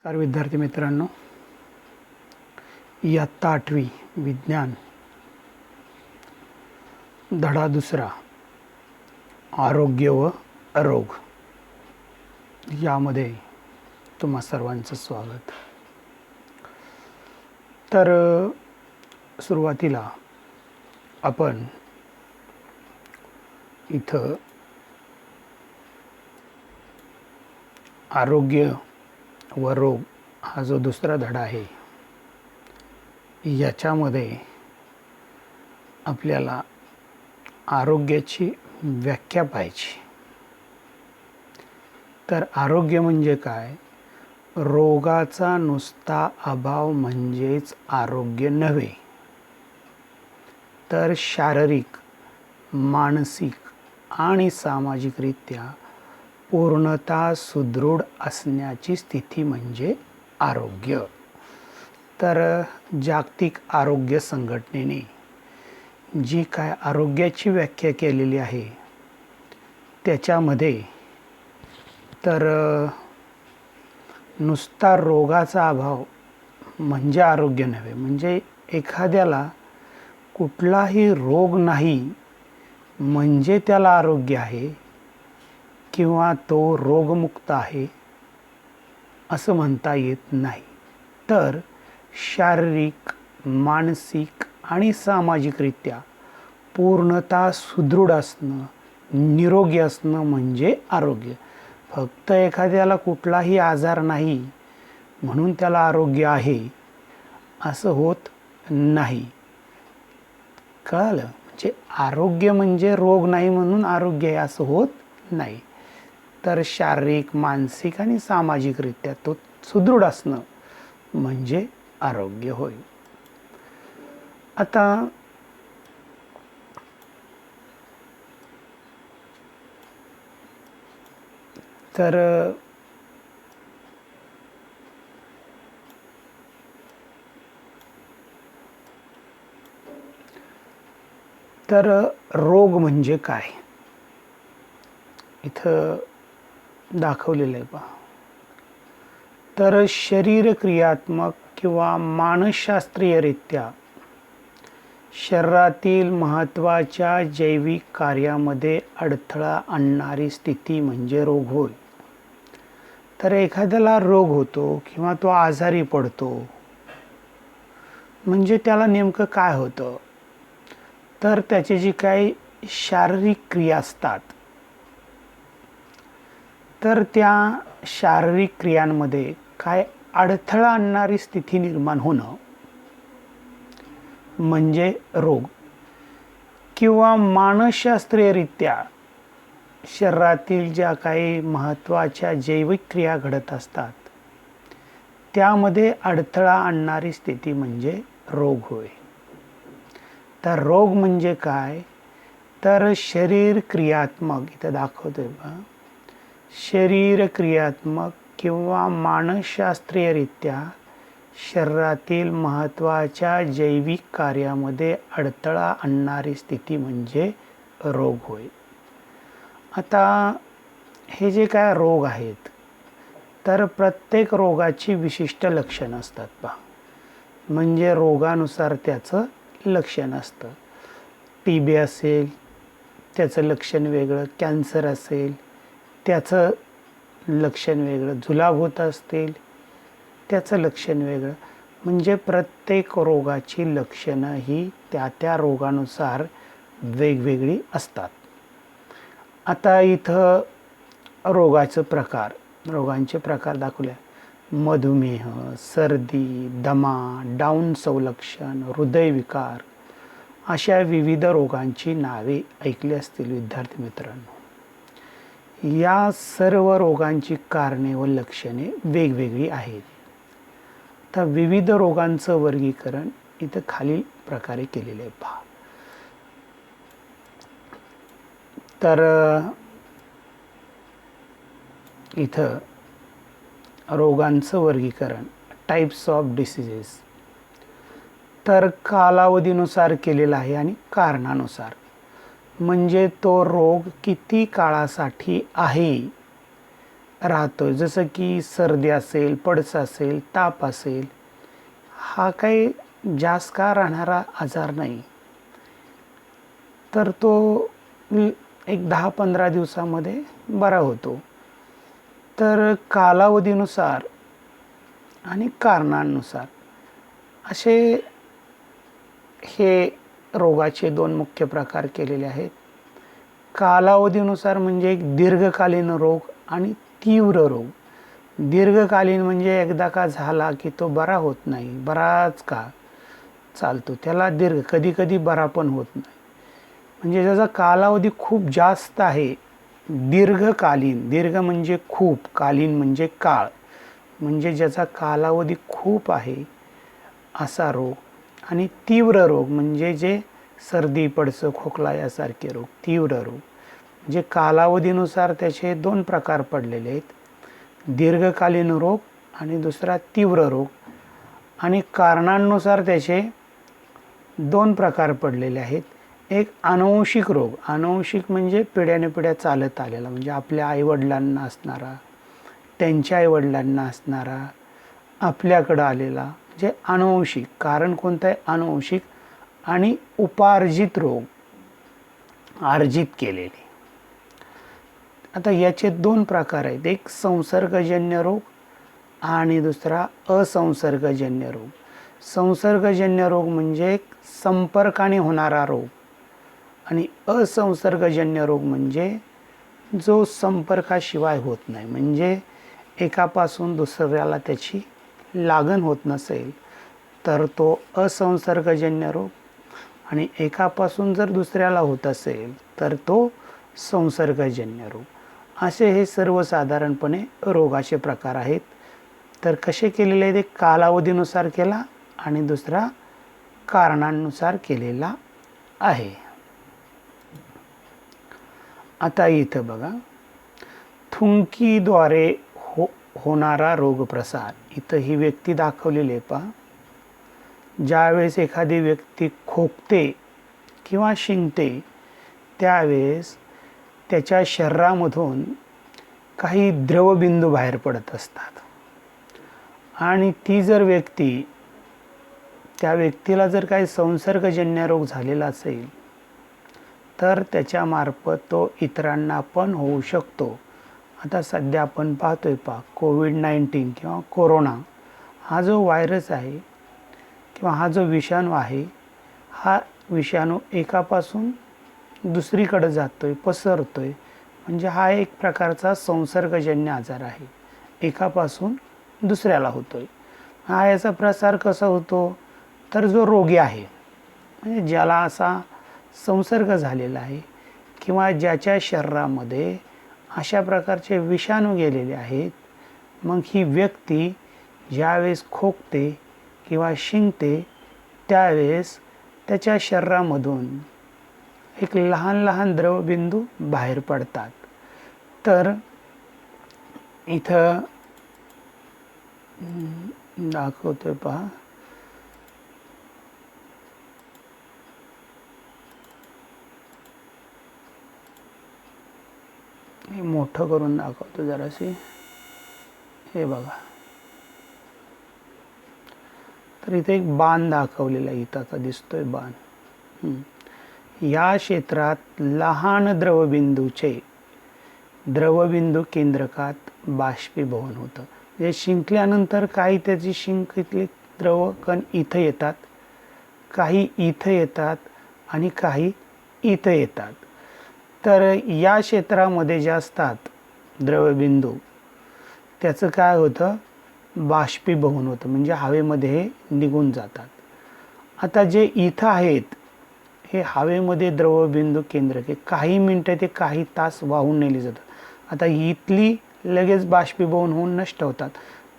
नमस्कार विद्यार्थी मित्रांनो, इयत्ता 8वी विज्ञान धडा दुसरा आरोग्य व रोग यामध्ये तुम्हा सर्वांचं स्वागत. तर सुरुवातीला आपण इथं आरोग्य व रोग हा जो दुसरा धडा आहे याच्यामध्ये आपल्याला आरोग्याची व्याख्या पाहिजे. तर आरोग्य म्हणजे काय? रोगाचा नुसता अभाव म्हणजेच आरोग्य नव्हे, तर शारीरिक, मानसिक आणि सामाजिकरित्या पूर्णतः सुदृढ असण्याची स्थिती म्हणजे आरोग्य. तर जागतिक आरोग्य संघटनेने जी काय आरोग्याची व्याख्या केलेली आहे त्याच्यामध्ये तर नुसता रोगाचा अभाव म्हणजे आरोग्य नव्हे, म्हणजे एखाद्याला कुठलाही रोग नाही म्हणजे त्याला आरोग्य आहे किंवा तो रोगमुक्त आहे असं म्हणता येत नाही. तर शारीरिक, मानसिक आणि सामाजिकरित्या पूर्णतः सुदृढ असणं, निरोगी असणं म्हणजे आरोग्य. फक्त एखाद्याला कुठलाही आजार नाही म्हणून त्याला आरोग्य आहे असं होत नाही. कळलं? म्हणजे आरोग्य म्हणजे रोग नाही म्हणून आरोग्य आहे असं होत नाही. तर शारीरिक, मानसिक आणि सामाजिकरित्या तो सुदृढ असणं म्हणजे आरोग्य होय. आता तर रोग म्हणजे काय इथं दाखवलेलं आहे पहा. तर शरीर क्रियात्मक किंवा मानसशास्त्रीयरित्या शरीरातील महत्त्वाच्या जैविक कार्यामध्ये अडथळा आणणारी स्थिती म्हणजे रोग होय. तर एखाद्याला रोग होतो किंवा तो आजारी पडतो म्हणजे त्याला नेमकं काय होतं? तर त्याची जी काही शारीरिक क्रिया असतात तर त्या शारीरिक क्रियांमध्ये काय अडथळा आणणारी स्थिती निर्माण होणं म्हणजे रोग. किंवा मानसशास्त्रीयरित्या शरीरातील ज्या काही महत्त्वाच्या जैविक क्रिया घडत असतात त्यामध्ये अडथळा आणणारी स्थिती म्हणजे रोग होय. तर रोग म्हणजे काय? तर शरीर क्रियात्मक, इथं दाखवतोय बघा, शरीर क्रियात्मक किंवा मानसशास्त्रीयरित्या शरीरातील महत्त्वाच्या जैविक कार्यामध्ये अडथळा आणणारी स्थिती म्हणजे रोग होय. आता हे जे काय रोग आहेत तर प्रत्येक रोगाची विशिष्ट लक्षणं असतात पहा. म्हणजे रोगानुसार त्याचं लक्षण असतं. TB असेल त्याचं लक्षण वेगळं, कॅन्सर असेल त्याचं लक्षण वेगळं, जुलाब होत असतील त्याचं लक्षण वेगळं. म्हणजे प्रत्येक रोगाची लक्षणं ही त्या त्या रोगानुसार वेगवेगळी असतात. आता इथं रोगांचे प्रकार दाखवले. मधुमेह, सर्दी, दमा, डाऊन संलक्षण, हृदयविकार अशा विविध रोगांची नावे ऐकली असतील विद्यार्थी मित्रांनो. या सर्व रोगांची कारणे व लक्षणे वेगवेगळी आहेत. तर विविध रोगांचं वर्गीकरण इथं खालील प्रकारे केलेले आहे पहा. तर इथं रोगांचं वर्गीकरण, टाइप्स ऑफ डिसीजेस, तर कालावधीनुसार केलेलं आहे आणि कारणानुसार. म्हणजे तो रोग किती काळासाठी आहे राहतो, जसं की सर्दी असेल, पडस असेल, ताप असेल, हा काही जास्त काळ राहणारा आजार नाही. तर तो एक 10-15 दिवसामध्ये बरा होतो. तर कालावधीनुसार आणि कारणांनुसार असे हे रोगाचे 2 मुख्य प्रकार केलेले आहेत. कालावधीनुसार म्हणजे एक दीर्घकालीन रोग आणि तीव्र रोग. दीर्घकालीन म्हणजे एकदा का झाला की तो बरा होत नाही, बराच काळ चालतो, त्याला कधी कधी बरा पण होत नाही. म्हणजे ज्याचा कालावधी खूप जास्त आहे, दीर्घकालीन, दीर्घ म्हणजे खूप, कालीन म्हणजे काळ, म्हणजे ज्याचा कालावधी खूप आहे असा रोग. आणि तीव्र रोग म्हणजे जे सर्दी, पडसं, खोकला यासारखे रोग, तीव्र रोग. म्हणजे कालावधीनुसार त्याचे 2 प्रकार पडलेले आहेत, दीर्घकालीन रोग आणि दुसरा तीव्र रोग. आणि कारणांनुसार त्याचे 2 प्रकार पडलेले आहेत. एक अनुवंशिक रोग, अनुवंशिक म्हणजे पिढ्यानपिढ्या चालत आलेला, म्हणजे आपल्या आईवडिलांना असणारा, त्यांच्या आईवडिलांना असणारा, आपल्याकडं आलेला, म्हणजे अनुवंशिक. कारण कोणतं आहे? अनुवंशिक. आणि उपार्जित रोग, अर्जित केलेले. आता याचे 2 प्रकार आहेत, एक संसर्गजन्य रोग आणि दुसरा असंसर्गजन्य रोग. संसर्गजन्य रोग म्हणजे संपर्काने होणारा रोग, आणि असंसर्गजन्य रोग म्हणजे जो संपर्काशिवाय होत नाही, म्हणजे एकापासून दुसऱ्याला त्याची लागण होत नसेल तर तो असंसर्गजन्य रोग, आणि एकापासून जर दुसऱ्याला होत असेल तर तो संसर्गजन्य रोग. असे हे सर्वसाधारणपणे रोगाचे प्रकार आहेत. तर कसे केलेले आहेत? एक कालावधीनुसार केला आणि दुसरा कारणांनुसार केलेला आहे. आता इथं बघा, थुंकीद्वारे होणारा रोगप्रसार. इथं ही व्यक्ती दाखवलेली आहे पहा. ज्यावेळेस एखादी व्यक्ती खोकते किंवा शिंकते त्यावेळेस त्याच्या शरीरामधून काही द्रवबिंदू बाहेर पडत असतात, आणि ती जर त्या व्यक्तीला जर काही संसर्गजन्य रोग झालेला असेल तर त्याच्यामार्फत तो इतरांना पण होऊ शकतो. आता सध्या आपण पाहतोय कोविड-19 किंवा कोरोना हा जो व्हायरस आहे किंवा हा जो विषाणू आहे, हा विषाणू एकापासून दुसरीकडे जातोय, पसरतोय, म्हणजे हा एक प्रकारचा संसर्गजन्य आजार आहे, एकापासून दुसऱ्याला होतोय. हा याचा प्रसार कसा होतो? तर जो रोगी आहे, म्हणजे ज्याला असा संसर्ग झालेला आहे किंवा ज्याच्या शरीरामध्ये अशा प्रकारचे विषाणू गेलेले आहेत, मग ही व्यक्ती ज्यावेळेस खोकते किंवा शिंकते त्यावेळेस त्याच्या शरीरामधून एक लहान लहान द्रवबिंदू बाहेर पडतात. तर इथं दाखवतोय पहा, हे मोठं करून दाखवतो जराशी. हे बघा, तर इथे एक बाण दाखवलेला आहे, इथं आता दिसतोय बाण. या क्षेत्रात लहान द्रवबिंदू केंद्रकात बाष्पीभवन होतं. म्हणजे शिंकल्यानंतर काही त्याची शिंकेतले द्रव कण इथं येतात, काही इथं येतात आणि काही इथं येतात. तर या क्षेत्रामध्ये जे असतात द्रवबिंदू, त्याचं काय होतं? बाष्पीभवन होतं, म्हणजे हवेमध्ये हे निघून जातात. आता जे इथं आहेत हे हवेमध्ये द्रवबिंदू केंद्रके काही मिनटं ते काही तास वाहून नेली जातात. आता इथली लगेच बाष्पीभवन होऊन नष्ट होतात,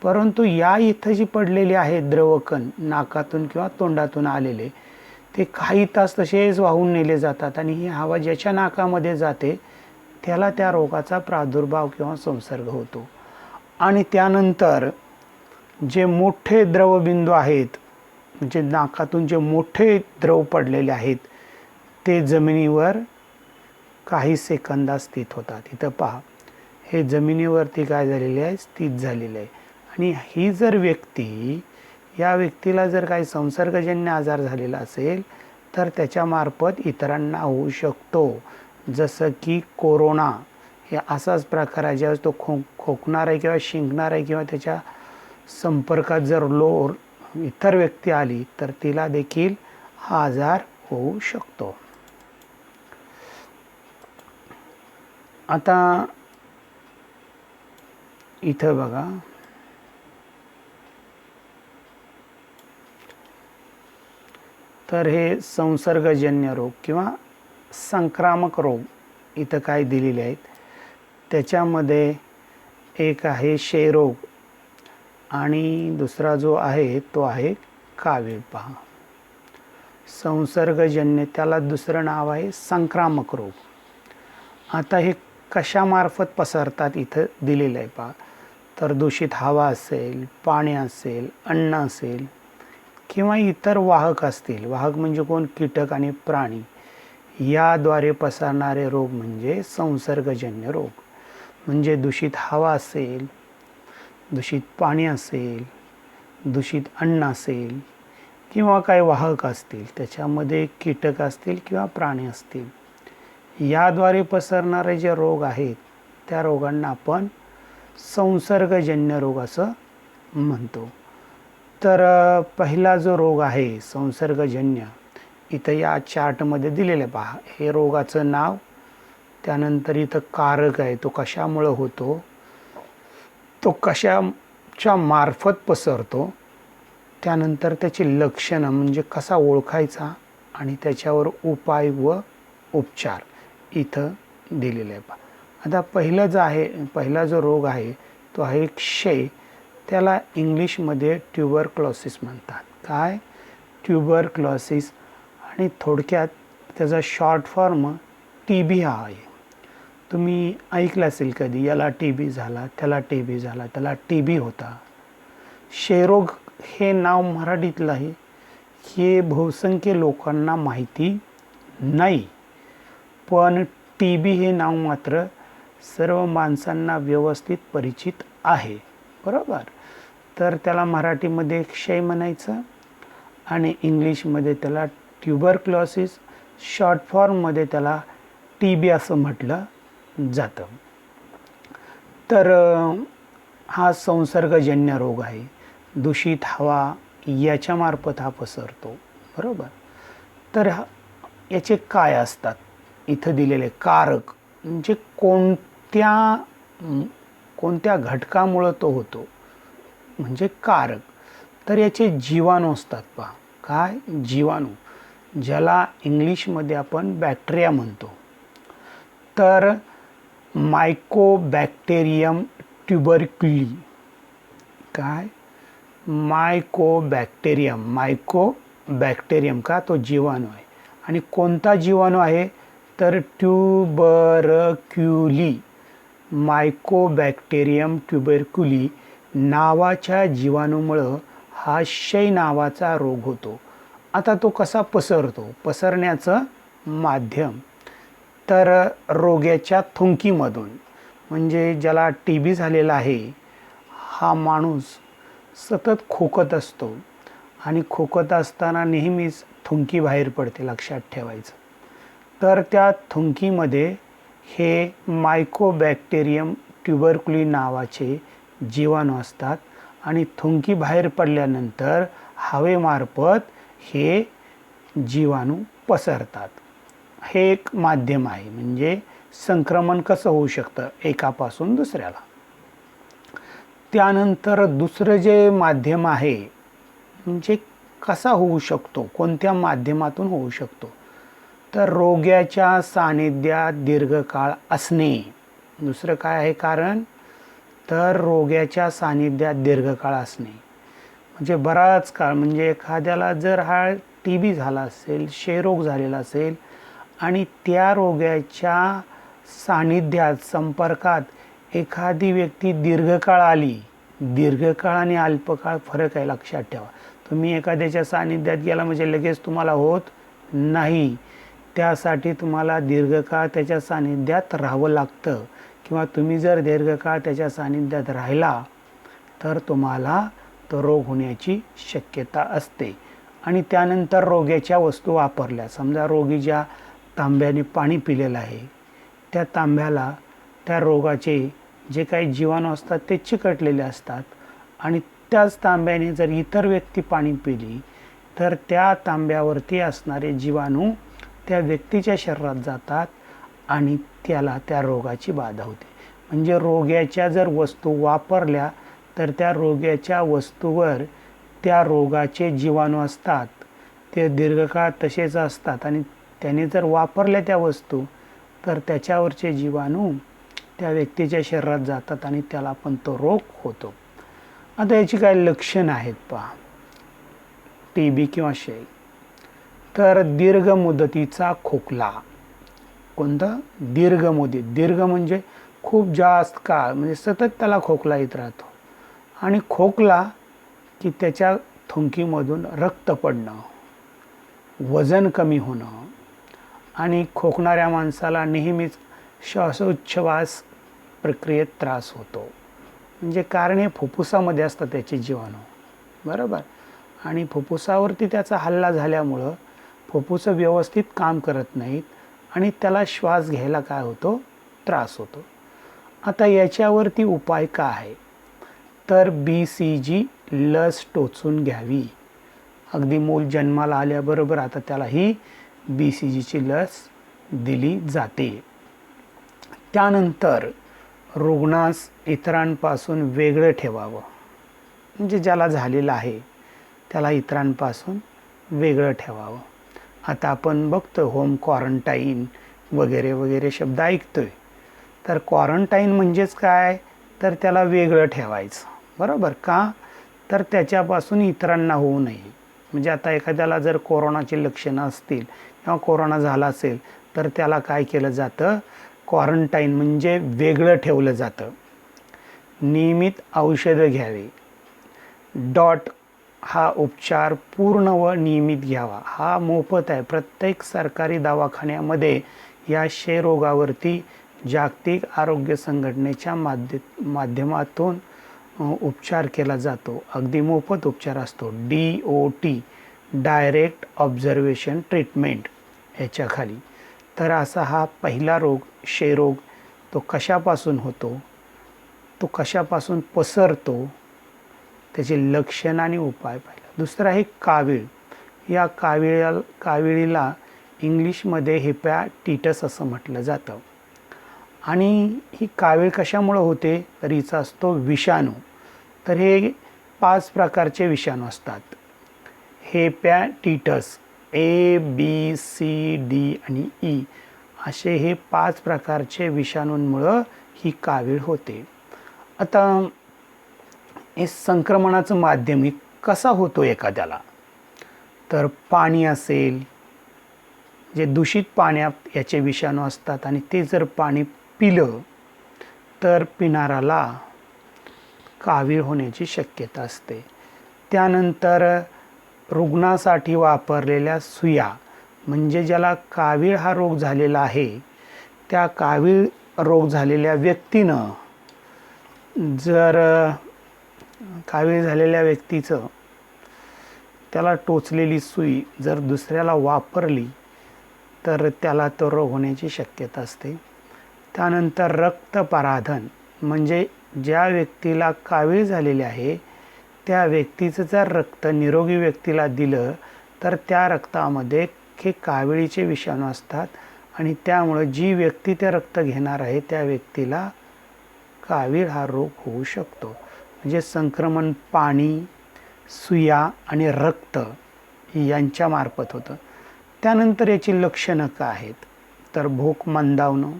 परंतु या इथं जी पडलेली आहेत द्रवकण, नाकातून किंवा तोंडातून आलेले, ते काही तास तसेच वाहून नेले जातात, आणि ही हवा ज्याच्या नाकामध्ये जाते त्याला त्या रोगाचा प्रादुर्भाव किंवा संसर्ग होतो. आणि त्यानंतर जे मोठे द्रवबिंदू आहेत, म्हणजे नाकातून जे मोठे द्रव पडलेले आहेत, ते जमिनीवर काही सेकंदात स्थित होतात. इथं पहा, हे जमिनीवरती काय झालेले आहे, स्थित झालेले आहे. आणि ही जर व्यक्ती, या व्यक्तीला जर काही संसर्गजन्य आजार झालेला असेल तर त्याच्यामार्फत इतरांना होऊ शकतो. जसं की कोरोना हे असाच प्रकार आहे, ज्यावेळेस तो खोकणार आहे किंवा शिंकणार आहे किंवा त्याच्या संपर्कात जर इतर व्यक्ती आली तर तिला देखील हा आजार होऊ शकतो. आता इथं बघा, तर हे संसर्गजन्य रोग किंवा संक्रामक रोग इथं काय दिलेले आहेत. त्याच्यामध्ये एक आहे क्षयरोग आणि दुसरा जो आहे तो आहे कावीळ. पहा, संसर्गजन्य, त्याला दुसरं नाव आहे संक्रामक रोग. आता हे कशामार्फत पसरतात इथं दिलेलं आहे. पहा, तर दूषित हवा असेल, पाणी असेल, अन्न असेल किंवा इतर वाहक असतील. वाहक म्हणजे कोण? कीटक आणि प्राणी. याद्वारे पसरणारे रोग म्हणजे संसर्गजन्य रोग. म्हणजे दूषित हवा असेल, दूषित पाणी असेल, दूषित अन्न असेल किंवा काही वाहक असतील, त्याच्यामध्ये कीटक असतील किंवा प्राणी असतील, याद्वारे पसरणारे जे रोग आहेत त्या रोगांना आपण संसर्गजन्य रोग असं म्हणतो. तर पहिला जो रोग आहे संसर्गजन्य, इथं या चार्टमध्ये दिलेलं आहे. पहा, हे रोगाचं नाव, त्यानंतर इथं कारक आहे, तो कशामुळं होतो, तो कशाच्या मार्फत पसरतो, त्यानंतर त्याची लक्षणं म्हणजे कसा ओळखायचा आणि त्याच्यावर उपाय व उपचार इथं दिलेलं आहे. पहा, आता पहिला जो रोग आहे तो आहे क्षय. त्याला इंग्लिशमध्ये ट्युबरक्लोसिस म्हणतात. काय? ट्युबरक्लोसिस. आणि थोडक्यात त्याचा शॉर्ट फॉर्म TB हा आहे. तुम्ही ऐकलं असेल कधी, याला TB झाला, त्याला TB झाला, त्याला TB होता. क्षयरोग हे नाव मराठीतलं आहे, हे बहुसंख्य लोकांना माहिती नाही, पण TB हे नाव मात्र सर्व माणसांना व्यवस्थित परिचित आहे. बरोबर? तर त्याला मराठीमध्ये क्षय म्हणायचं आणि इंग्लिशमध्ये त्याला ट्युबरक्लोसिस, शॉर्ट फॉर्ममध्ये त्याला TB असं म्हटलं जातं. तर हा संसर्गजन्य रोग आहे. दूषित हवा याच्यामार्फत हा पसरतो. बरोबर? तर याचे काय असतात इथं दिलेले कारक, म्हणजे कोणत्या घटकामुळं तो होतो, म्हणजे कारक. तर याचे जीवाणू असतात. पहा, काय? जीवाणू, ज्याला इंग्लिशमध्ये आपण बॅक्टेरिया म्हणतो. तर मायकोबॅक्टेरियम ट्युबरक्युली. काय? मायकोबॅक्टेरियम का? तो जीवाणू आहे. आणि कोणता जीवाणू आहे? तर ट्युबरक्युली, मायकोबॅक्टेरियम ट्युबरक्युली नावाच्या जीवाणूमुळं हा क्षय नावाचा रोग होतो. आता तो कसा पसरतो? पसरण्याचं माध्यम, तर रोग्याच्या थुंकीमधून. म्हणजे ज्याला TB झालेला आहे हा माणूस सतत खोकत असतो आणि खोकत असताना नेहमीच थुंकी बाहेर पडते, लक्षात ठेवायचं. तर त्या थुंकीमध्ये हे मायकोबॅक्टेरियम ट्युबरक्युली नावाचे जीवाणू असतात आणि थुंकी बाहेर पडल्यानंतर हवेमार्फत हे जीवाणू पसरतात. हे एक माध्यम आहे. म्हणजे संक्रमण कसं होऊ शकतं एकापासून दुसऱ्याला. त्यानंतर दुसरं जे माध्यम आहे, म्हणजे कसा होऊ शकतो, कोणत्या माध्यमातून होऊ शकतो, तर रोग्याच्या सानिध्यात दीर्घकाळ असणे. दुसरं काय आहे कारण? तर रोग्याच्या सानिध्यात दीर्घकाळ असणे. म्हणजे बराच काळ, म्हणजे एखाद्याला जर हा TB झाला असेल, क्षयरोग झालेला असेल आणि त्या रोग्याच्या सानिध्यात, संपर्कात एखादी व्यक्ती दीर्घकाळ आली, दीर्घकाळ आणि अल्पकाळ फरक आहे, लक्षात ठेवा. तुम्ही एखाद्याच्या सानिध्यात गेला म्हणजे लगेच तुम्हाला होत नाही. त्यासाठी तुम्हाला दीर्घकाळ त्याच्या सानिध्यात राहावं लागतं. किंवा तुम्ही जर दीर्घकाळ त्याच्या सानिध्यात राहिला तर तुम्हाला तो रोग होण्याची शक्यता असते. आणि त्यानंतर रोग्याच्या वस्तू वापरल्या, समजा रोगी ज्या तांब्याने पाणी पिलेलं आहे त्या तांब्याला त्या रोगाचे जे काही जीवाणू असतात ते चिकटलेले असतात आणि त्याच तांब्याने जर इतर व्यक्ती पाणी पिली तर त्या तांब्यावरती असणारे जीवाणू त्या व्यक्तीच्या शरीरात जातात आणि त्याला त्या रोगाची बाधा होते. म्हणजे रोग्याच्या जर वस्तू वापरल्या तर त्या रोग्याच्या वस्तूवर त्या रोगाचे जीवाणू असतात, ते दीर्घकाळ तसेच असतात आणि त्याने जर वापरल्या त्या वस्तू तर त्याच्यावरचे जीवाणू त्या व्यक्तीच्या शरीरात जातात आणि त्याला पण तो रोग होतो. आता याची काही लक्षणं आहेत पहा. TB किंवा क्षय. तर दीर्घ मुदतीचा खोकला. कोणता? दीर्घ मुदत. दीर्घ म्हणजे खूप जास्त काळ, म्हणजे सतत त्याला खोकला येत राहतो आणि खोकला की त्याच्या थुंकीमधून रक्त पडणं, वजन कमी होणं आणि खोकणाऱ्या माणसाला नेहमीच श्वासोच्छवास प्रक्रियेत त्रास होतो. म्हणजे कारण हे फुफ्फुसामध्ये असतात त्याचे जीवाणू, बरोबर. आणि फुफ्फुसावरती त्याचा हल्ला झाल्यामुळं फुफ्फुसं व्यवस्थित काम करत नाहीत आणि त्याला श्वास घ्यायला काय होतो? त्रास होतो. आता याच्यावरती उपाय काय आहे? तर BCG लस टोचून घ्यावी. अगदी मूल जन्माला आल्याबरोबर आता त्याला ही BCGची लस दिली जाते. त्यानंतर रुग्णास इतरांपासून वेगळं ठेवावं. म्हणजे ज्याला झालेलं आहे त्याला इतरांपासून वेगळं ठेवावं. आता आपण बघतो होम क्वारंटाईन वगैरे वगैरे शब्द ऐकतोय. तर क्वारंटाईन म्हणजेच काय? तर त्याला वेगळं ठेवायचं, बरोबर. का? तर त्याच्यापासून इतरांना होऊ नये. म्हणजे आता एखाद्याला जर कोरोनाची लक्षणं असतील किंवा कोरोना झाला असेल तर त्याला काय केलं जातं? क्वारंटाईन म्हणजे वेगळं ठेवलं जातं. नियमित औषधं घ्यावे. डॉट हा उपचार पूर्ण व नियमित घ्यावा. हा मोफत आहे. प्रत्येक सरकारी दवाखान्यामध्ये या क्षयरोगावरती जागतिक आरोग्य संघटनेच्या माध्यमातून उपचार केला जातो. अगदी मोफत उपचार असतो. DOT डायरेक्ट ऑब्झर्वेशन ट्रीटमेंट याच्याखाली. तर असा हा पहिला रोग क्षयरोग. तो कशापासून होतो? तो कशापासून पसरतो? त्याचे लक्षण आणि उपाय पाहिला. दुसरा आहे कावीळ. या काविळीला इंग्लिशमध्ये हेपॅटिटस असं म्हटलं जातं. आणि ही कावीळ कशामुळं होते? तर हिचा असतो विषाणू. तर हे 5 प्रकारचे विषाणू असतात. हेपॅटिटस ABCD आणि E असे हे 5 प्रकारचे विषाणूंमुळं ही कावीळ होते. आता हे संक्रमणाचं माध्यम कसा होतो एखाद्याला? तर पाणी असेल, जे दूषित पाण्यात याचे विषाणू असतात आणि ते जर पाणी पिलं तर पिणाराला कावीळ होण्याची शक्यता असते. त्यानंतर रुग्णासाठी वापरलेल्या सुया, म्हणजे ज्याला कावीळ हा रोग झालेला आहे त्या कावीळ रोग झालेल्या व्यक्तीनं जर कावीळ झालेल्या व्यक्तीचं त्याला टोचलेली सुई जर दुसऱ्याला वापरली तर त्याला तो रोग होण्याची शक्यता असते. त्यानंतर रक्तपराधन, म्हणजे ज्या व्यक्तीला कावीळ झालेली आहे त्या व्यक्तीचं जर रक्त निरोगी व्यक्तीला दिलं तर त्या रक्तामध्ये हे काविळीचे विषाणू असतात आणि त्यामुळे जी व्यक्ती ते रक्त घेणार आहे त्या व्यक्तीला कावीळ हा रोग होऊ शकतो. म्हणजे संक्रमण पाणी, सुया आणि रक्त यांच्या मार्फत होतं. त्यानंतर याची लक्षणं काय आहेत? तर भूक मंदावणं.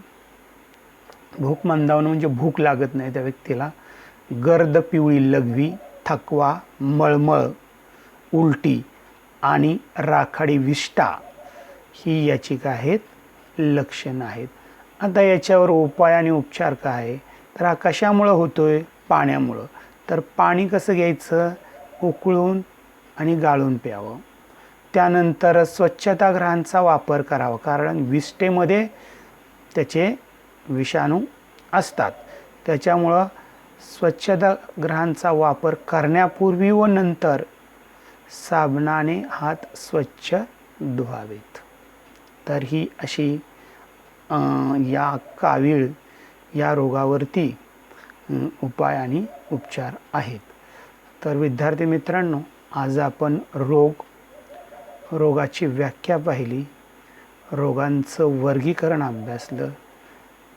भूक मंदावणं म्हणजे भूक लागत नाही त्या व्यक्तीला. गर्द पिवळी लघवी, थकवा, मळमळ, उलटी आणि राखाडी विष्ठा ही याची काय आहेत? लक्षणं आहेत. आता याच्यावर उपाय आणि उपचार काय आहे? तर हा कशामुळं होतोय? पाण्यामुळं. तर पाणी कसं घ्यायचं? उकळून आणि गाळून प्यावं. त्यानंतर स्वच्छतागृहांचा वापर करावा, कारण विष्ठेमध्ये त्याचे विषाणू असतात. त्याच्यामुळं स्वच्छतागृहांचा वापर करण्यापूर्वी व नंतर साबणाने हात स्वच्छ धुवावेत. तर ही अशी या कावीळ या रोगावरती उपाय आणि उपचार आहेत. तर विद्यार्थी मित्रांनो, आज आपण रोगाची व्याख्या पाहिली, रोगांचं वर्गीकरण अभ्यासलं,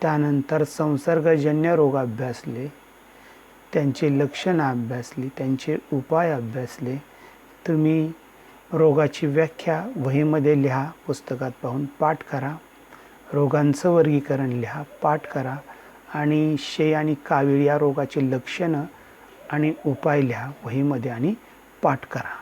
त्यानंतर संसर्गजन्य रोग अभ्यासले, त्यांची लक्षणं अभ्यासली, त्यांचे उपाय अभ्यासले. तुम्ही रोगाची व्याख्या वहीमध्ये लिहा, पुस्तकात पाहून पाठ करा, रोगांचं वर्गीकरण लिहा, पाठ करा आणि शे आणि कावीळ या रोगाची लक्षणं आणि उपाय लिहा वहीमध्ये आणि पाठ करा.